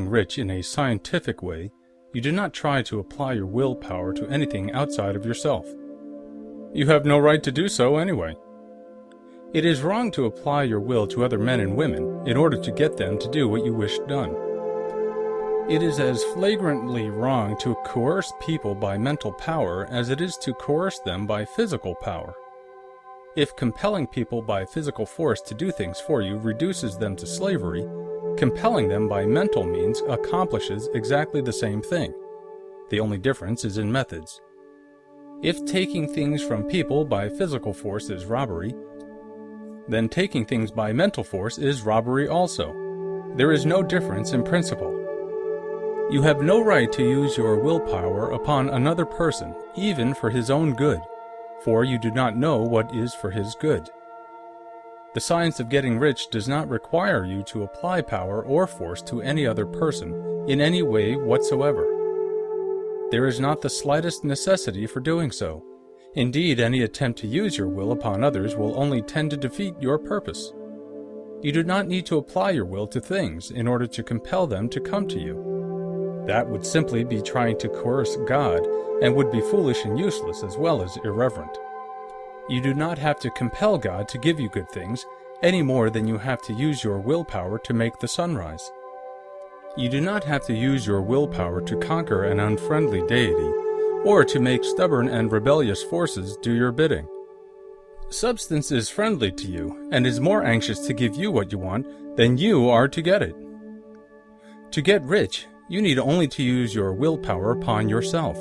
rich in a scientific way, you do not try to apply your willpower to anything outside of yourself. You have no right to do so anyway. It is wrong to apply your will to other men and women in order to get them to do what you wish done. It is as flagrantly wrong to coerce people by mental power as it is to coerce them by physical power. If compelling people by physical force to do things for you reduces them to slavery, compelling them by mental means accomplishes exactly the same thing. The only difference is in methods. If taking things from people by physical force is robbery, then taking things by mental force is robbery also. There is no difference in principle. You have no right to use your willpower upon another person, even for his own good, for you do not know what is for his good. The science of getting rich does not require you to apply power or force to any other person in any way whatsoever. There is not the slightest necessity for doing so. Indeed, any attempt to use your will upon others will only tend to defeat your purpose. You do not need to apply your will to things in order to compel them to come to you. That would simply be trying to coerce God and would be foolish and useless as well as irreverent. You do not have to compel God to give you good things any more than you have to use your willpower to make the sun rise. You do not have to use your willpower to conquer an unfriendly deity or to make stubborn and rebellious forces do your bidding. Substance is friendly to you and is more anxious to give you what you want than you are to get it. To get rich, you need only to use your willpower upon yourself.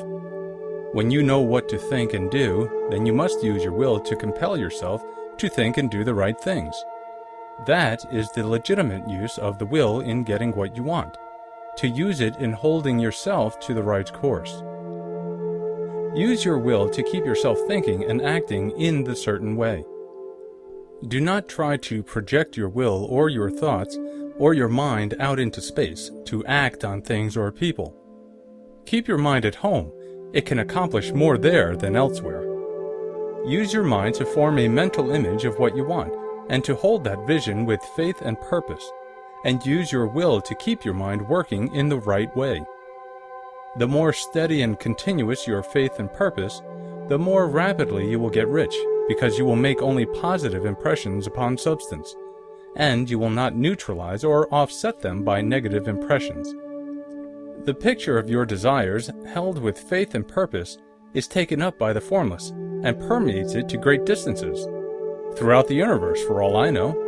When you know what to think and do, then you must use your will to compel yourself to think and do the right things. That is the legitimate use of the will in getting what you want, to use it in holding yourself to the right course. Use your will to keep yourself thinking and acting in the certain way. Do not try to project your will or your thoughts or your mind out into space to act on things or people. Keep your mind at home. It can accomplish more there than elsewhere. Use your mind to form a mental image of what you want and to hold that vision with faith and purpose, and use your will to keep your mind working in the right way. The more steady and continuous your faith and purpose, the more rapidly you will get rich, because you will make only positive impressions upon substance, and you will not neutralize or offset them by negative impressions. The picture of your desires, held with faith and purpose, is taken up by the formless, and permeates it to great distances, throughout the universe for all I know.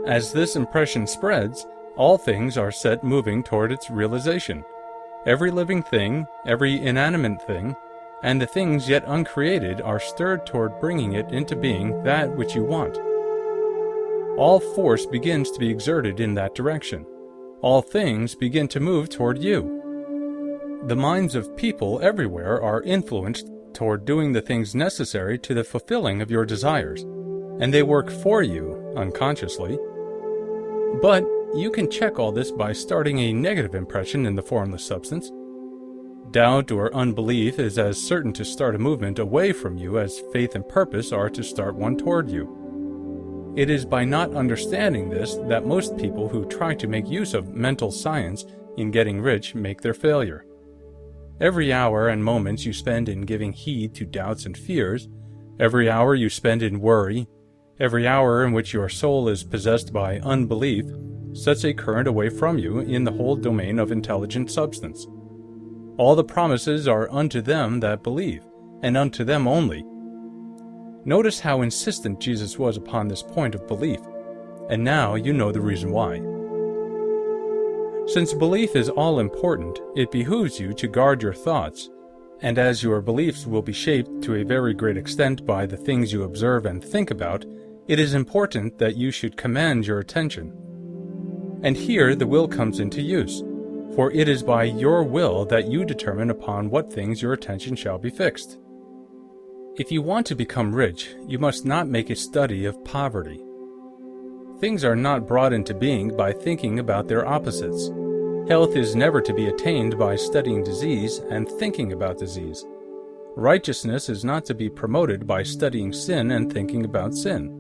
As this impression spreads, all things are set moving toward its realization. Every living thing, every inanimate thing, and the things yet uncreated are stirred toward bringing it into being that which you want. All force begins to be exerted in that direction. All things begin to move toward you. The minds of people everywhere are influenced toward doing the things necessary to the fulfilling of your desires, and they work for you unconsciously. But you can check all this by starting a negative impression in the formless substance. Doubt or unbelief is as certain to start a movement away from you as faith and purpose are to start one toward you. It is by not understanding this that most people who try to make use of mental science in getting rich make their failure. Every hour and moments you spend in giving heed to doubts and fears, every hour you spend in worry, every hour in which your soul is possessed by unbelief, sets a current away from you in the whole domain of intelligent substance. All the promises are unto them that believe, and unto them only. Notice how insistent Jesus was upon this point of belief, and now you know the reason why. Since belief is all important, it behooves you to guard your thoughts, and as your beliefs will be shaped to a very great extent by the things you observe and think about, it is important that you should command your attention. And here the will comes into use, for it is by your will that you determine upon what things your attention shall be fixed. If you want to become rich, you must not make a study of poverty. Things are not brought into being by thinking about their opposites. Health is never to be attained by studying disease and thinking about disease. Righteousness is not to be promoted by studying sin and thinking about sin.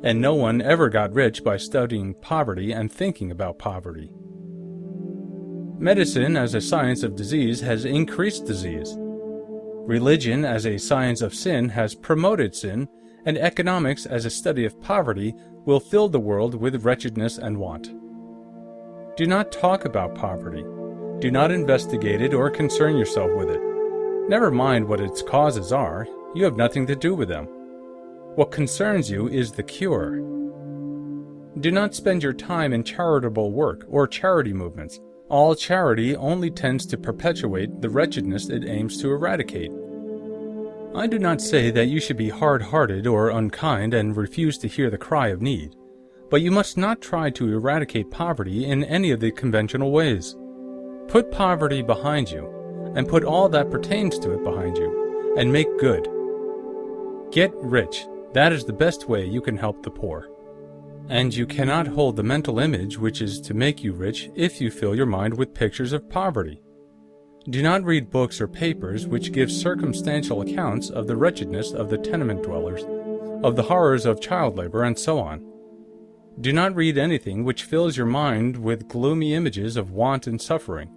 And no one ever got rich by studying poverty and thinking about poverty. Medicine as a science of disease has increased disease. Religion as a science of sin has promoted sin, and economics as a study of poverty will fill the world with wretchedness and want. Do not talk about poverty. Do not investigate it or concern yourself with it. Never mind what its causes are, you have nothing to do with them. What concerns you is the cure. Do not spend your time in charitable work or charity movements. All charity only tends to perpetuate the wretchedness it aims to eradicate. I do not say that you should be hard-hearted or unkind and refuse to hear the cry of need, but you must not try to eradicate poverty in any of the conventional ways. Put poverty behind you, and put all that pertains to it behind you, and make good. Get rich. That is the best way you can help the poor. And you cannot hold the mental image which is to make you rich if you fill your mind with pictures of poverty. Do not read books or papers which give circumstantial accounts of the wretchedness of the tenement dwellers, of the horrors of child labor, and so on. Do not read anything which fills your mind with gloomy images of want and suffering.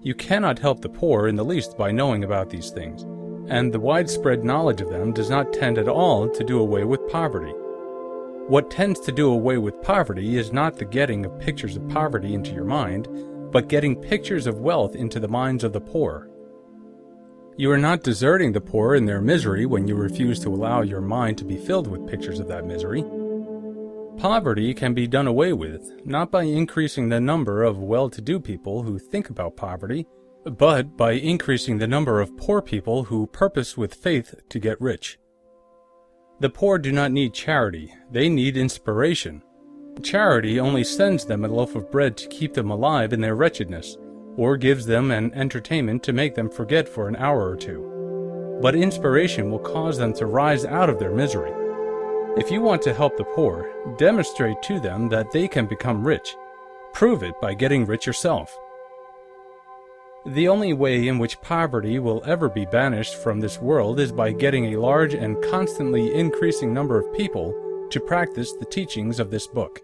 You cannot help the poor in the least by knowing about these things, and the widespread knowledge of them does not tend at all to do away with poverty. What tends to do away with poverty is not the getting of pictures of poverty into your mind, but getting pictures of wealth into the minds of the poor. You are not deserting the poor in their misery when you refuse to allow your mind to be filled with pictures of that misery. Poverty can be done away with, not by increasing the number of well-to-do people who think about poverty, but by increasing the number of poor people who purpose with faith to get rich. The poor do not need charity, they need inspiration. Charity only sends them a loaf of bread to keep them alive in their wretchedness, or gives them an entertainment to make them forget for an hour or two. But inspiration will cause them to rise out of their misery. If you want to help the poor, demonstrate to them that they can become rich. Prove it by getting rich yourself. The only way in which poverty will ever be banished from this world is by getting a large and constantly increasing number of people to practice the teachings of this book.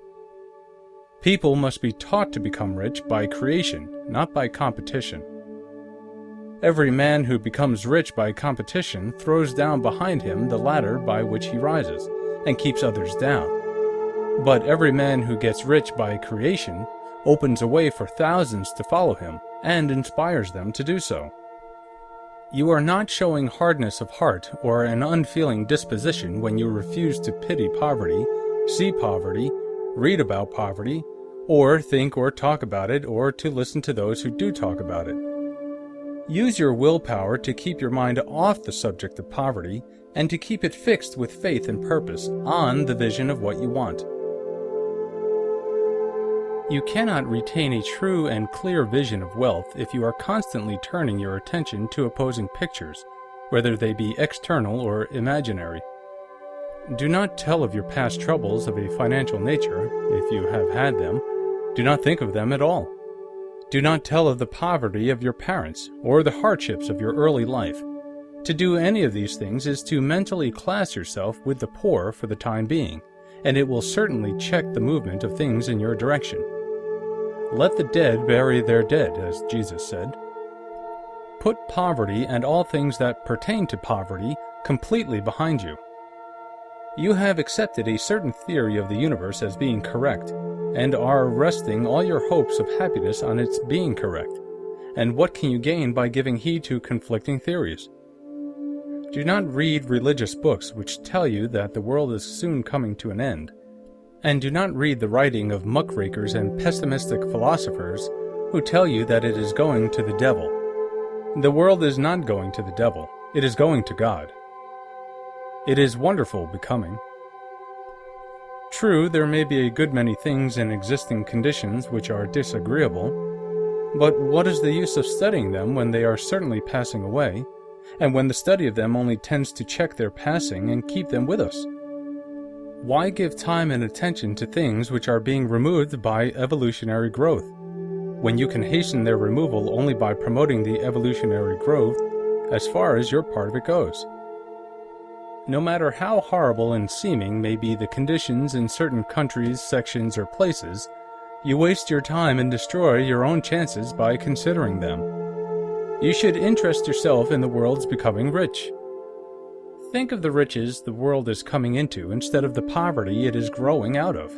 People must be taught to become rich by creation, not by competition. Every man who becomes rich by competition throws down behind him the ladder by which he rises, and keeps others down. But every man who gets rich by creation opens a way for thousands to follow him, and inspires them to do so. You are not showing hardness of heart or an unfeeling disposition when you refuse to pity poverty, see poverty, read about poverty, or think or talk about it, or to listen to those who do talk about it. Use your willpower to keep your mind off the subject of poverty, and to keep it fixed with faith and purpose on the vision of what you want. You cannot retain a true and clear vision of wealth if you are constantly turning your attention to opposing pictures, whether they be external or imaginary. Do not tell of your past troubles of a financial nature, if you have had them. Do not think of them at all. Do not tell of the poverty of your parents, or the hardships of your early life. To do any of these things is to mentally class yourself with the poor for the time being, and it will certainly check the movement of things in your direction. Let the dead bury their dead, as Jesus said. Put poverty and all things that pertain to poverty completely behind you. You have accepted a certain theory of the universe as being correct, and are resting all your hopes of happiness on its being correct. And what can you gain by giving heed to conflicting theories? Do not read religious books which tell you that the world is soon coming to an end. And do not read the writing of muckrakers and pessimistic philosophers who tell you that it is going to the devil. The world is not going to the devil. It is going to God. It is wonderful becoming. True, there may be a good many things in existing conditions which are disagreeable, but what is the use of studying them when they are certainly passing away, and when the study of them only tends to check their passing and keep them with us? Why give time and attention to things which are being removed by evolutionary growth, when you can hasten their removal only by promoting the evolutionary growth as far as your part of it goes? No matter how horrible and seeming may be the conditions in certain countries, sections, or places, You waste your time and destroy your own chances by considering them. You should interest yourself in the world's becoming rich. Think of the riches the world is coming into instead of the poverty it is growing out of.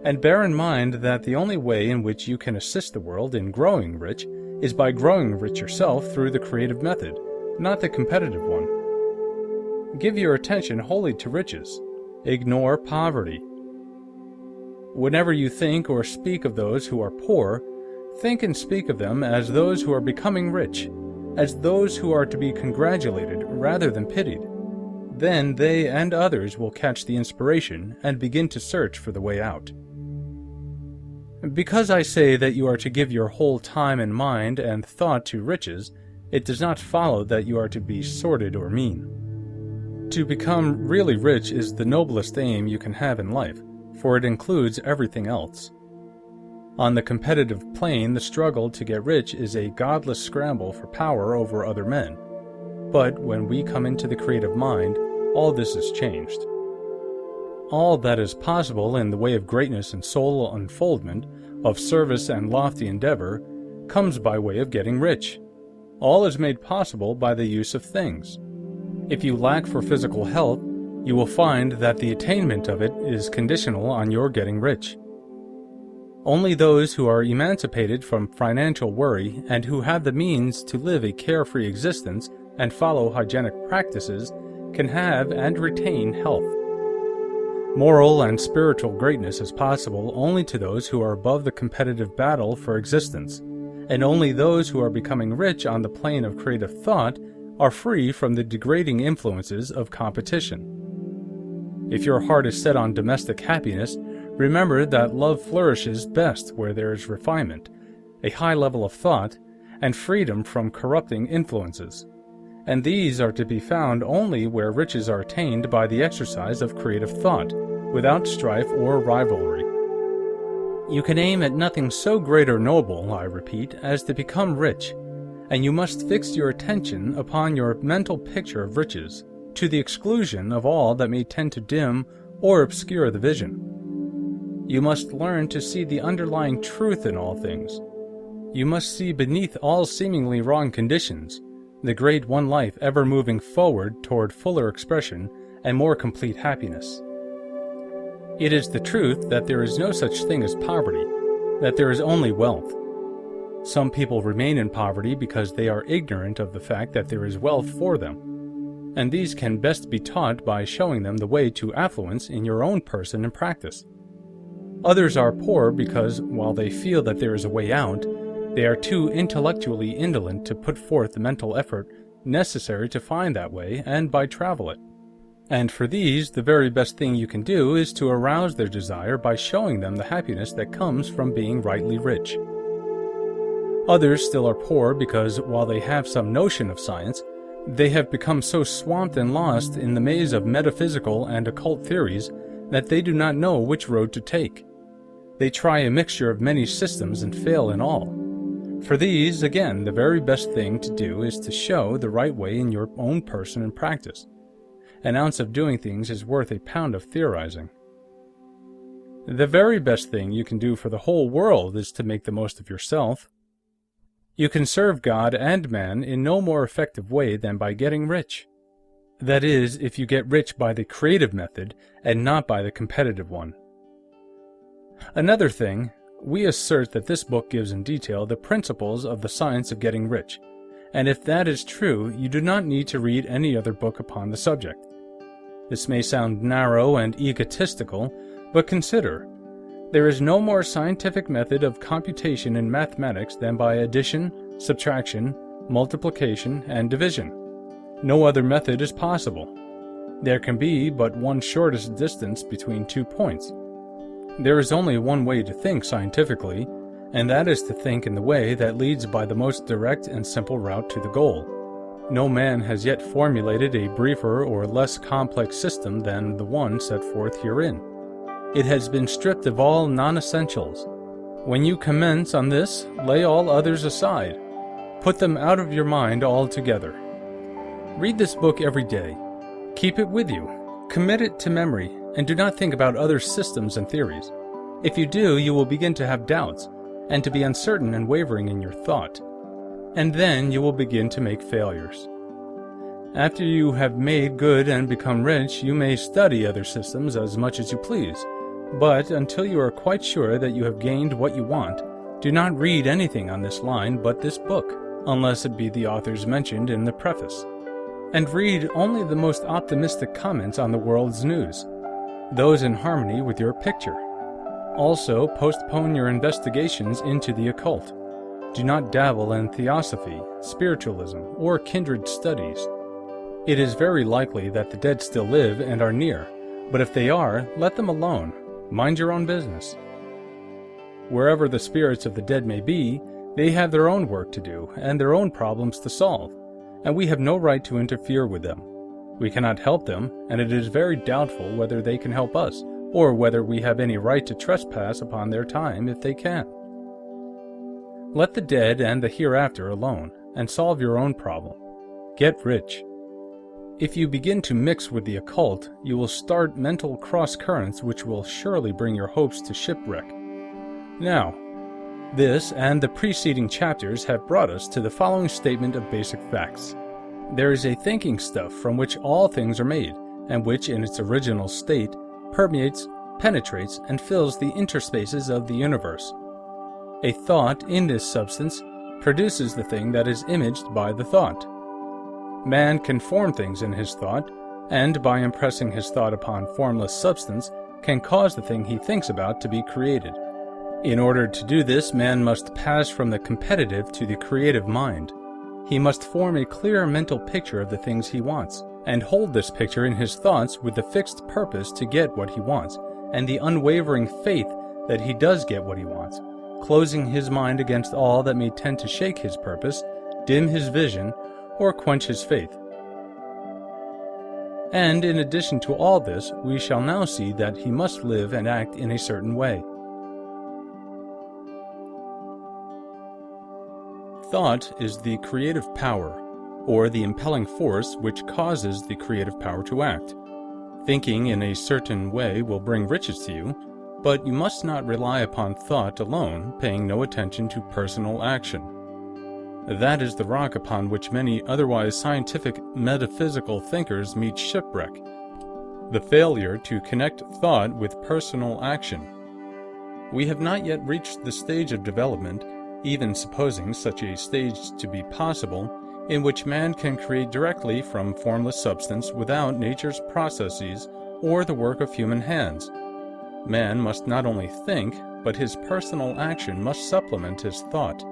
And bear in mind that the only way in which you can assist the world in growing rich is by growing rich yourself through the creative method, not the competitive one. Give your attention wholly to riches. Ignore poverty. Whenever you think or speak of those who are poor, think and speak of them as those who are becoming rich, as those who are to be congratulated rather than pitied. Then they and others will catch the inspiration and begin to search for the way out. Because I say that you are to give your whole time and mind and thought to riches, it does not follow that you are to be sordid or mean. To become really rich is the noblest aim you can have in life, for it includes everything else. On the competitive plane, the struggle to get rich is a godless scramble for power over other men. But when we come into the creative mind, all this is changed. All that is possible in the way of greatness and soul unfoldment, of service and lofty endeavor, comes by way of getting rich. All is made possible by the use of things. If you lack for physical health, you will find that the attainment of it is conditional on your getting rich. Only those who are emancipated from financial worry and who have the means to live a carefree existence and follow hygienic practices can have and retain health. Moral and spiritual greatness is possible only to those who are above the competitive battle for existence, and only those who are becoming rich on the plane of creative thought are free from the degrading influences of competition. If your heart is set on domestic happiness, remember that love flourishes best where there is refinement, a high level of thought, and freedom from corrupting influences. And these are to be found only where riches are attained by the exercise of creative thought, without strife or rivalry. You can aim at nothing so great or noble, I repeat, as to become rich, and you must fix your attention upon your mental picture of riches, to the exclusion of all that may tend to dim or obscure the vision. You must learn to see the underlying truth in all things. You must see beneath all seemingly wrong conditions the great one life ever moving forward toward fuller expression and more complete happiness. It is the truth that there is no such thing as poverty, that there is only wealth. Some people remain in poverty because they are ignorant of the fact that there is wealth for them, and these can best be taught by showing them the way to affluence in your own person and practice. Others are poor because, while they feel that there is a way out, they are too intellectually indolent to put forth the mental effort necessary to find that way and by travel it. And for these, the very best thing you can do is to arouse their desire by showing them the happiness that comes from being rightly rich. Others still are poor because, while they have some notion of science, they have become so swamped and lost in the maze of metaphysical and occult theories that they do not know which road to take. They try a mixture of many systems and fail in all. For these, again, the very best thing to do is to show the right way in your own person and practice. An ounce of doing things is worth a pound of theorizing. The very best thing you can do for the whole world is to make the most of yourself. You can serve God and man in no more effective way than by getting rich. That is, if you get rich by the creative method and not by the competitive one. Another thing, we assert that this book gives in detail the principles of the science of getting rich, and if that is true, you do not need to read any other book upon the subject. This may sound narrow and egotistical, but consider, there is no more scientific method of computation in mathematics than by addition, subtraction, multiplication, and division. No other method is possible. There can be but one shortest distance between 2 points. There is only one way to think scientifically, and that is to think in the way that leads by the most direct and simple route to the goal. No man has yet formulated a briefer or less complex system than the one set forth herein. It has been stripped of all non-essentials. When you commence on this, lay all others aside. Put them out of your mind altogether. Read this book every day. Keep it with you. Commit it to memory, and do not think about other systems and theories. If you do, you will begin to have doubts, and to be uncertain and wavering in your thought. And then you will begin to make failures. After you have made good and become rich, you may study other systems as much as you please, but until you are quite sure that you have gained what you want, do not read anything on this line but this book, unless it be the authors mentioned in the preface. And read only the most optimistic comments on the world's news, those in harmony with your picture. Also, postpone your investigations into the occult. Do not dabble in theosophy, spiritualism, or kindred studies. It is very likely that the dead still live and are near, but if they are, let them alone. Mind your own business. Wherever the spirits of the dead may be, they have their own work to do and their own problems to solve, and we have no right to interfere with them. We cannot help them, and it is very doubtful whether they can help us, or whether we have any right to trespass upon their time if they can. Let the dead and the hereafter alone, and solve your own problem. Get rich. If you begin to mix with the occult, you will start mental cross-currents which will surely bring your hopes to shipwreck. Now, this and the preceding chapters have brought us to the following statement of basic facts. There is a thinking stuff from which all things are made, and which in its original state permeates, penetrates, and fills the interspaces of the universe. A thought in this substance produces the thing that is imaged by the thought. Man can form things in his thought, and by impressing his thought upon formless substance, can cause the thing he thinks about to be created. In order to do this, man must pass from the competitive to the creative mind. He must form a clear mental picture of the things he wants, and hold this picture in his thoughts with the fixed purpose to get what he wants, and the unwavering faith that he does get what he wants, closing his mind against all that may tend to shake his purpose, dim his vision, or quench his faith. And in addition to all this, we shall now see that he must live and act in a certain way. Thought is the creative power, or the impelling force which causes the creative power to act. Thinking in a certain way will bring riches to you, but you must not rely upon thought alone, paying no attention to personal action. That is the rock upon which many otherwise scientific, metaphysical thinkers meet shipwreck: the failure to connect thought with personal action. We have not yet reached the stage of development, even supposing such a stage to be possible, in which man can create directly from formless substance without nature's processes or the work of human hands. Man must not only think, but his personal action must supplement his thought.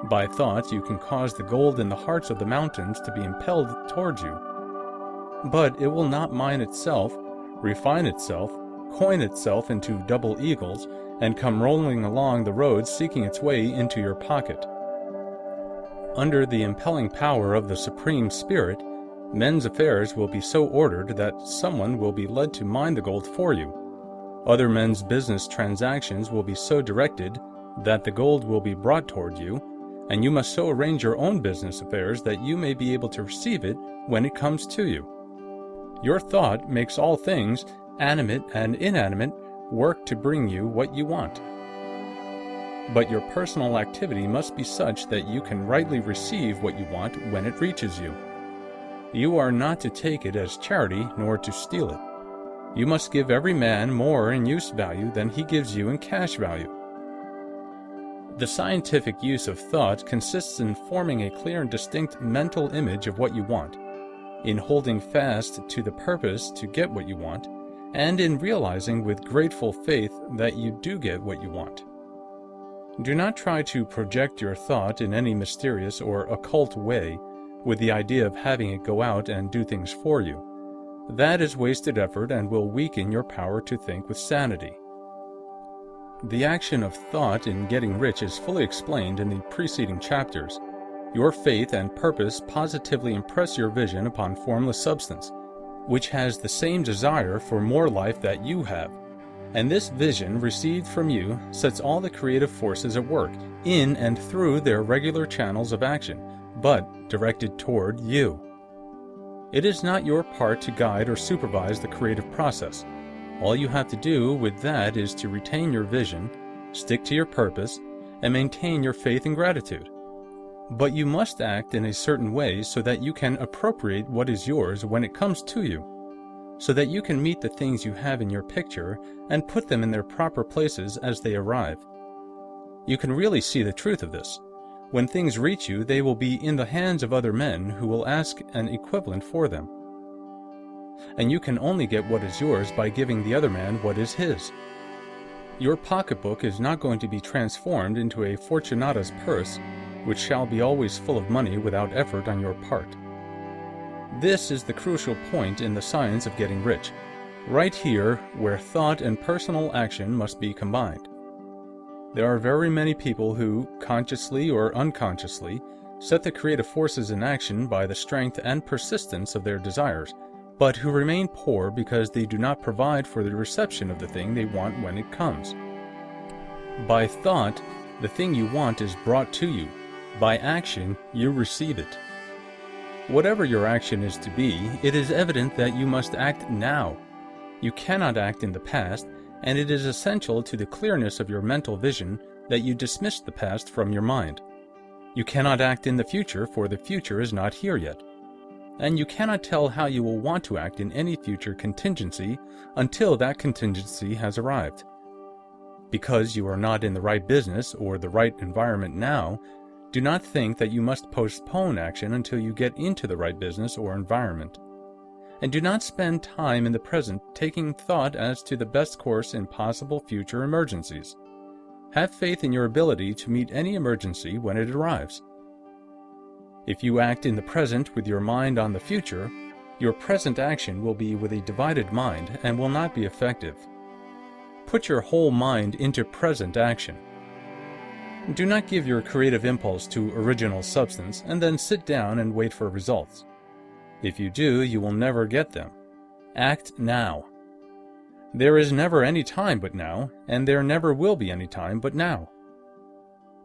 By thought you can cause the gold in the hearts of the mountains to be impelled towards you. But it will not mine itself, refine itself, coin itself into double eagles, and come rolling along the road seeking its way into your pocket. Under the impelling power of the Supreme Spirit, men's affairs will be so ordered that someone will be led to mine the gold for you. Other men's business transactions will be so directed that the gold will be brought toward you, and you must so arrange your own business affairs that you may be able to receive it when it comes to you. Your thought makes all things, animate and inanimate, work to bring you what you want. But your personal activity must be such that you can rightly receive what you want when it reaches you. You are not to take it as charity, nor to steal it. You must give every man more in use value than he gives you in cash value. The scientific use of thought consists in forming a clear and distinct mental image of what you want, in holding fast to the purpose to get what you want, and in realizing with grateful faith that you do get what you want. Do not try to project your thought in any mysterious or occult way with the idea of having it go out and do things for you. That is wasted effort and will weaken your power to think with sanity. The action of thought in getting rich is fully explained in the preceding chapters. Your faith and purpose positively impress your vision upon formless substance, which has the same desire for more life that you have. And this vision received from you sets all the creative forces at work, in and through their regular channels of action, but directed toward you. It is not your part to guide or supervise the creative process. All you have to do with that is to retain your vision, stick to your purpose, and maintain your faith and gratitude. But you must act in a certain way so that you can appropriate what is yours when it comes to you, so that you can meet the things you have in your picture and put them in their proper places as they arrive. You can really see the truth of this. When things reach you, they will be in the hands of other men who will ask an equivalent for them. And you can only get what is yours by giving the other man what is his. Your pocketbook is not going to be transformed into a Fortunata's purse, which shall be always full of money without effort on your part. This is the crucial point in the science of getting rich, right here where thought and personal action must be combined. There are very many people who, consciously or unconsciously, set the creative forces in action by the strength and persistence of their desires, but who remain poor because they do not provide for the reception of the thing they want when it comes. By thought, the thing you want is brought to you. By action, you receive it. Whatever your action is to be, it is evident that you must act now. You cannot act in the past, and it is essential to the clearness of your mental vision that you dismiss the past from your mind. You cannot act in the future, for the future is not here yet. And you cannot tell how you will want to act in any future contingency until that contingency has arrived. Because you are not in the right business or the right environment now, do not think that you must postpone action until you get into the right business or environment. And do not spend time in the present taking thought as to the best course in possible future emergencies. Have faith in your ability to meet any emergency when it arrives. If you act in the present with your mind on the future, your present action will be with a divided mind and will not be effective. Put your whole mind into present action. Do not give your creative impulse to original substance and then sit down and wait for results. If you do, you will never get them. Act now. There is never any time but now, and there never will be any time but now.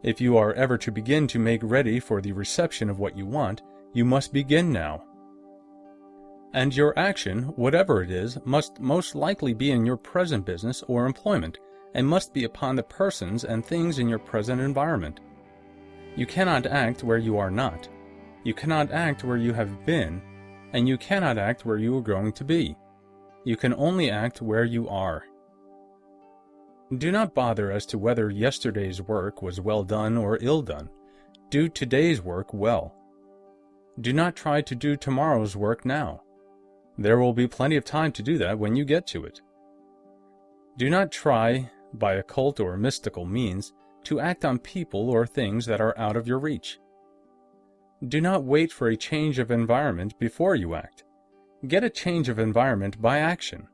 If you are ever to begin to make ready for the reception of what you want, you must begin now. And your action, whatever it is, must most likely be in your present business or employment, and must be upon the persons and things in your present environment. You cannot act where you are not. You cannot act where you have been, and you cannot act where you are going to be. You can only act where you are. Do not bother as to whether yesterday's work was well done or ill done. Do today's work well. Do not try to do tomorrow's work now. There will be plenty of time to do that when you get to it. Do not try, by occult or mystical means, to act on people or things that are out of your reach. Do not wait for a change of environment before you act. Get a change of environment by action.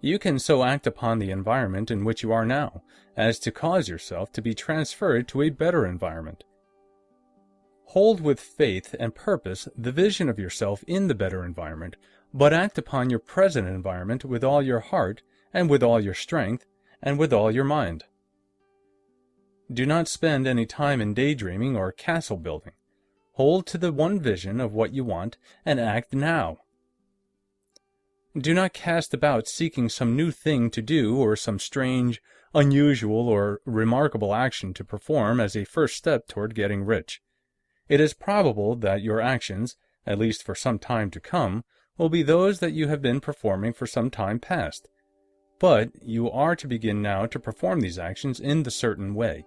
You can so act upon the environment in which you are now, as to cause yourself to be transferred to a better environment. Hold with faith and purpose the vision of yourself in the better environment, but act upon your present environment with all your heart, and with all your strength, and with all your mind. Do not spend any time in daydreaming or castle building. Hold to the one vision of what you want, and act now. Do not cast about seeking some new thing to do or some strange, unusual, or remarkable action to perform as a first step toward getting rich. It is probable that your actions, at least for some time to come, will be those that you have been performing for some time past. But you are to begin now to perform these actions in the certain way,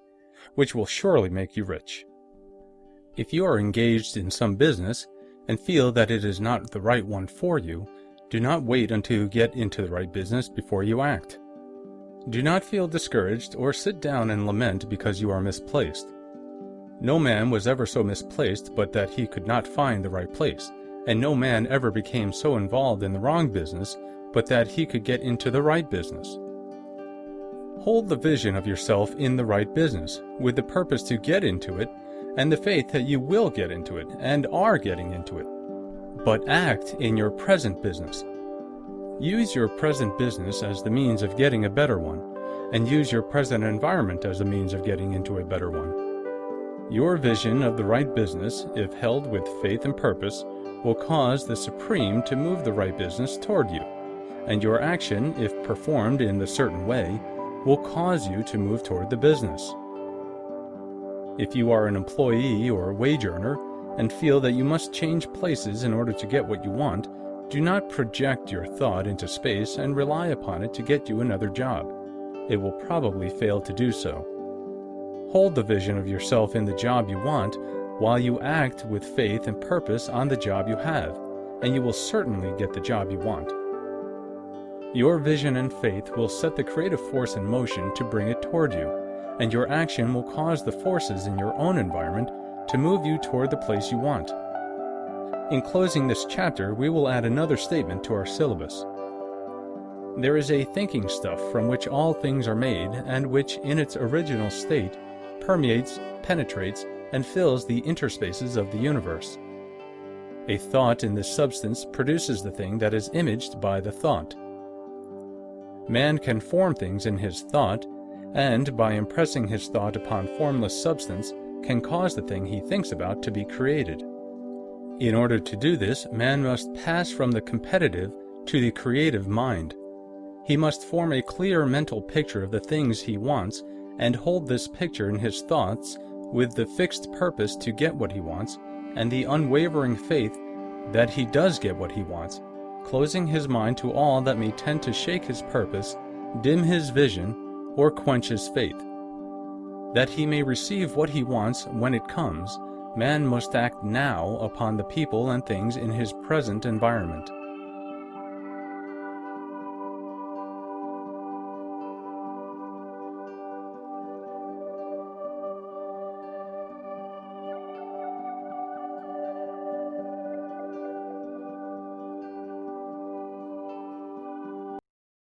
which will surely make you rich. If you are engaged in some business, and feel that it is not the right one for you, do not wait until you get into the right business before you act. Do not feel discouraged or sit down and lament because you are misplaced. No man was ever so misplaced but that he could not find the right place, and no man ever became so involved in the wrong business but that he could get into the right business. Hold the vision of yourself in the right business, with the purpose to get into it, and the faith that you will get into it, and are getting into it. But act in your present business. Use your present business as the means of getting a better one, and use your present environment as a means of getting into a better one. Your vision of the right business, if held with faith and purpose, will cause the Supreme to move the right business toward you, and your action, if performed in the certain way, will cause you to move toward the business. If you are an employee or wage earner and feel that you must change places in order to get what you want, do not project your thought into space and rely upon it to get you another job. It will probably fail to do so. Hold the vision of yourself in the job you want while you act with faith and purpose on the job you have, and you will certainly get the job you want. Your vision and faith will set the creative force in motion to bring it toward you, and your action will cause the forces in your own environment to move you toward the place you want. In closing this chapter, we will add another statement to our syllabus. There is a thinking stuff from which all things are made, and which, in its original state, permeates, penetrates, and fills the interspaces of the universe. A thought in this substance produces the thing that is imaged by the thought. Man can form things in his thought, and by impressing his thought upon formless substance, can cause the thing he thinks about to be created. In order to do this, man must pass from the competitive to the creative mind. He must form a clear mental picture of the things he wants, and hold this picture in his thoughts with the fixed purpose to get what he wants, and the unwavering faith that he does get what he wants, closing his mind to all that may tend to shake his purpose, dim his vision, or quench his faith. That he may receive what he wants when it comes, man must act now upon the people and things in his present environment.